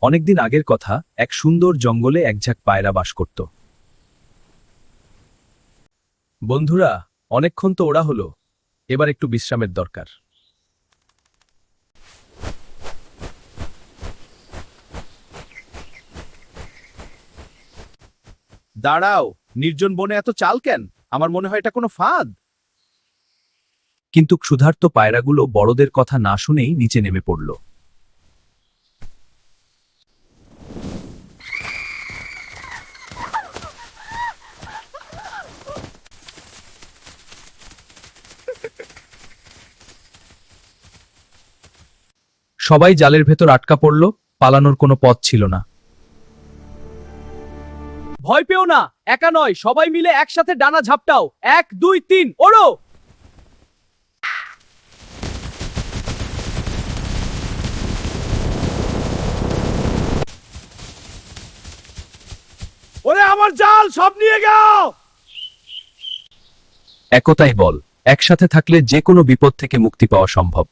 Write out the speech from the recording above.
অনেকদিন আগের কথা, এক সুন্দর জঙ্গলে একঝাঁক পায়রা বাস করত। বন্ধুরা, অনেকক্ষণ তো ওড়া হলো, এবার একটু বিশ্রামের দরকার। দাঁড়াও, নির্জন বনে এত চাল কেন? আমার মনে হয় এটা কোনো ফাঁদ। কিন্তু ক্ষুধার্ত পায়রাগুলো বড়দের কথা না শুনেই নিচে নেমে পড়ল। সবাই জালের ভেতর আটকা পড়ল, পালানোর কোনো পথ ছিল না। ভয় পেও না, একা নয়, সবাই মিলে একসাথে ডানা ঝাপটাও। 1 2 3 ওড়ো। ওরে আমার জাল সব নিয়ে যাও। একতাই বল, একসাথে থাকলে যে কোনো বিপদ থেকে মুক্তি পাওয়া সম্ভব।